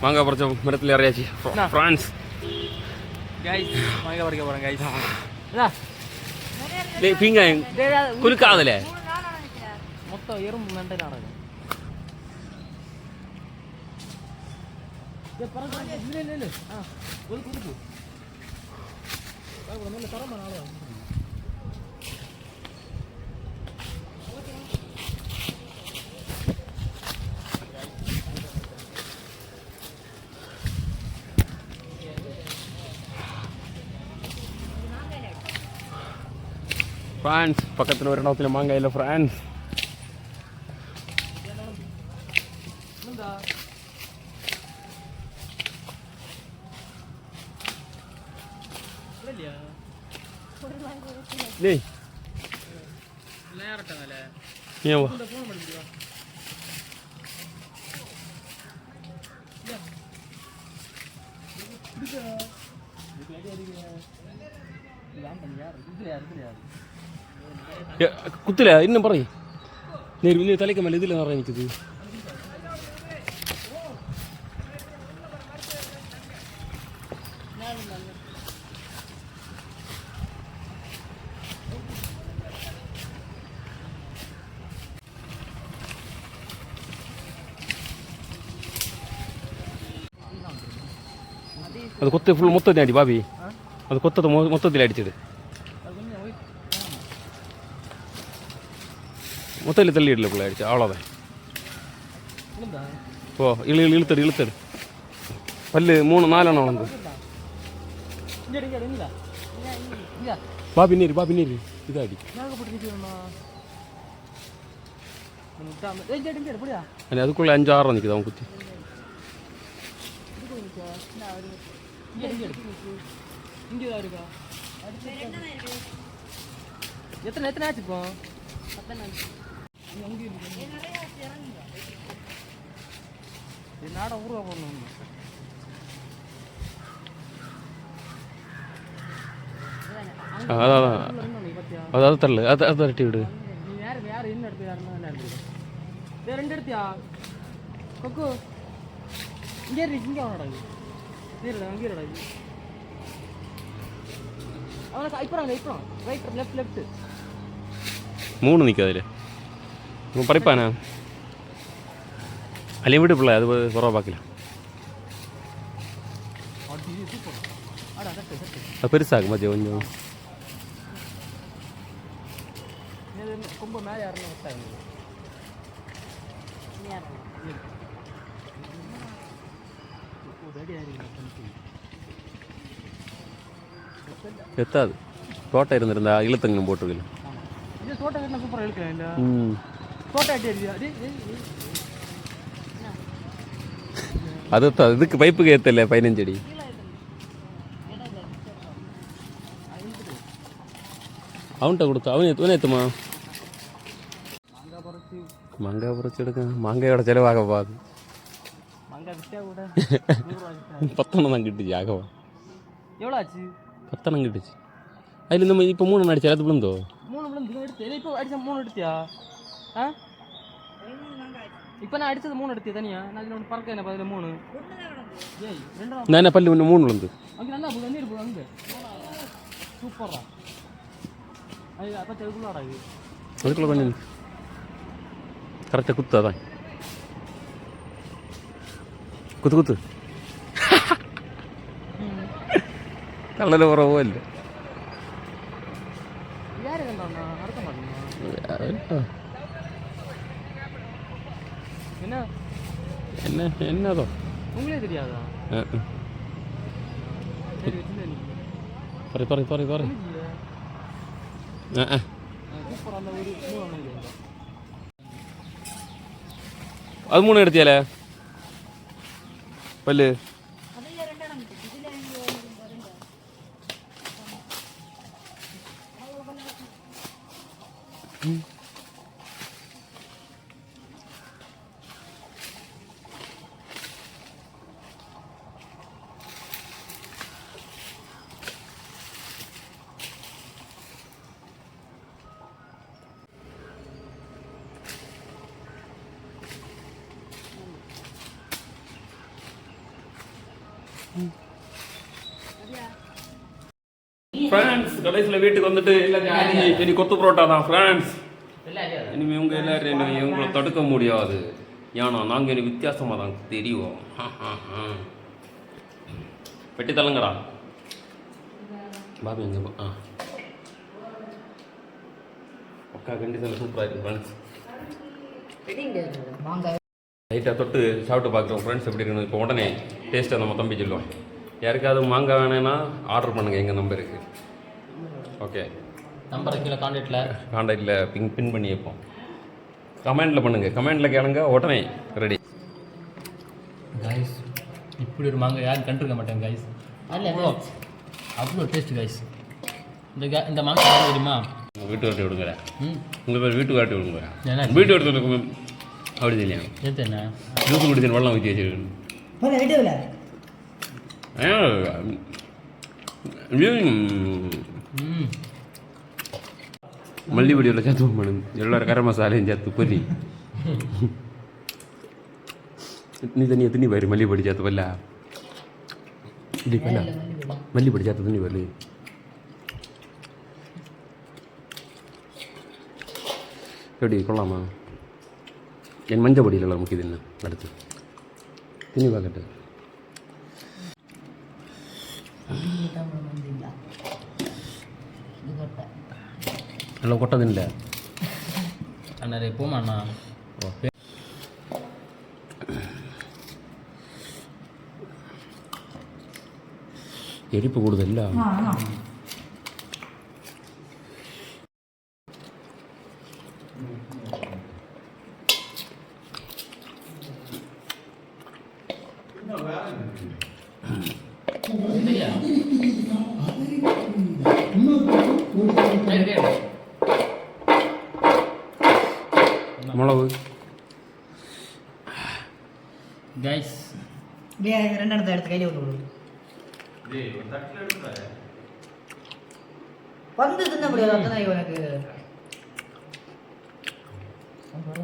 மாங்காய் பறிச்ச மரத்தில் இறையாச்சு ஃப்ரான்ஸ் மாங்காய் பறிக்க போகிறேன் கைஸ். பீங்காயம் குலுக்காதல மொத்தம் எறும்பு மெண்டை நடக்கும். ഫ്രാൻസ് പക്കത്തിന് ഒരെണ്ണത്തിൽ മാങ്ങയില്ല ഫ്രാൻസ്. കുത്തില്ല ഇന്നും പറയും വലിയ തലയ്ക്ക് മേലെ ഇതിൽ നിറയെ എനിക്കത്. അത് കൊത്ത് ഫുൾ മൊത്തത്തിൽ അടി ബാബി, അത് കൊത്തത് മൊത്തത്തിൽ അടിച്ചിട്ട് മൊത്തത്തിൽ തള്ളിയിട്ടില്ല പിള്ളേ അടിച്ച അവളതെ. ഓ ഇളുത്തെട് പല്ല് 3-4 ഉണ്ട്. ബാബിന്നേര് ഇതാടി അതുക്കുള്ള 5-6 നിൽക്കുന്നത് അവൻ കുത്തി. எத்தனை ஆச்சு இப்போ? நாட ஊருவா போடணும். அதாவது தரல அது தரட்டி விடு. நீ யார் என்ன எடுத்து யாருன்னா எடுத்து 2 எடுத்தியா கொக்கு? இங்கே அவனோட நீரடா அங்கே இருடா. அவனுக்கு இப்போ ரைட் லெஃப்ட் 3 நிற்கும் அதில். இவன் பறிப்பானே அலையும் விட்டு பிள்ளை அது குறவா பார்க்கலாம். அது பெருசாகும் மதியம் கொஞ்சம் ரொம்ப மேலே யாருன்னு எத்தாது தோட்டம் இருந்திருந்தா இழுத்தங்கன்னு போட்டிருக்கல. தோட்டம் சூப்பராக இழுக்கிறேன். தோட்டம் அது இதுக்கு பைப்புக்கு ஏற்றல 15 அடி. அவன்கிட்ட கொடுத்தா அவன் ஏற்றுமா மாங்காய் பறிச்சு எடுக்க மாங்காயோட செலவாக பாது 10 தான் கிட்டுச்சு ஆகவா. எவ்வளோ ஆச்சு? 10 கிட்டுச்சு. அதில் இந்த இப்போ 3 அடிச்சா அது விழுந்தோ? 3 விழுந்து எடுத்து இப்போ அடிச்சா 3 எடுத்தியா? இப்போ நான் அடிச்சது 3 எடுத்தியா தனியா? நான் இதில் ஒன்று பறக்க என்ன பதில் 3 நான் என்ன பள்ளி ஒன்று 3 விழுந்து அங்கே நல்லா வந்துட்டு போகுது. அங்கே சூப்பரா அது அப்போ அதுக்குள்ள ஆடாது. அதுக்குள்ள கொஞ்சம் கரெக்டாக குத்து. அதான் குத்து கல்லல உறவோ இல்லை. என்னதோ உங்களே தெரியாதா? பாரு அது 3 எடுத்தியால பல்லு ஃப்ரெண்ட்ஸ் கடைசியில் வீட்டுக்கு வந்துட்டு எல்லாத்தையும் இனி கொத்து புரோட்டா தான் ஃப்ரெண்ட்ஸ். இனிமேல் இவங்க எல்லாரும் இவங்களை தடுக்க முடியாது. ஏன்னா நாங்கள் எனக்கு வித்தியாசமாக தான் தெரியும். வெட்டி தள்ளுங்கடா பாபு எங்க அக்கா கண்டிப்பாக சூப்பராக இருக்கு ஃப்ரெண்ட்ஸ். லைட்டாக தொட்டு சாப்பிட்டு பார்க்குறோம் ஃப்ரெண்ட்ஸ் எப்படி இருக்கணும். இப்போ உடனே டேஸ்ட்டை நம்ம தம்பி சொல்லுவோம். யாருக்காவது மாங்காய் வேணும்னா ஆர்டர் பண்ணுங்கள் எங்கள் நம்பருக்கு. ஓகே, நம்பர் கீழே காண்டாக்டில் பின் பண்ணி வைப்போம். கமெண்டில் பண்ணுங்கள், கமெண்டில் கேளுங்க, உடனே ரெடி. கைஸ் இப்படி ஒரு மாங்காய் யாரும் கண்டிருக்க மாட்டேங்க கைஸ். அவ்வளோ டேஸ்ட் கைஸ். இந்த மாங்காய் தெரியுமா? உங்கள் வீட்டு காட்டி விடுங்க. உங்கள் பேர் வீட்டு காட்டி விடுங்க. வீட்டு எடுத்து அப்படி தெரியும். என்ன ஜூஸ் குடிச்சு வெள்ளம் ஊற்றி வச்சுருக்கேன். மல்லிப்பொடியில் சேர்த்து பண்ணுங்க. எல்லாரும் கரம் மசாலையும் சேர்த்து பொரி நீ தனியாக துணி பாரு. மல்லிப்பொடி சேர்த்து வரல, இப்படி பண்ண மல்லிப்பொடி சேர்த்து துணி வரல. எப்படி கொள்ளாமா? என் மஞ்சள் பொடியில் எல்லாம் முக்கியது என்ன அடுத்து துணி பார்க்கட்டு. நல்லா கொட்டதில்லை அண்ணா போமாண்ணா. எரிப்பு கூடுதல்ல. மிளகு கைஸ் ரெண்டு எடுத்து கையில விட்டு வந்து தின்ன முடியாது. அதான் எனக்கு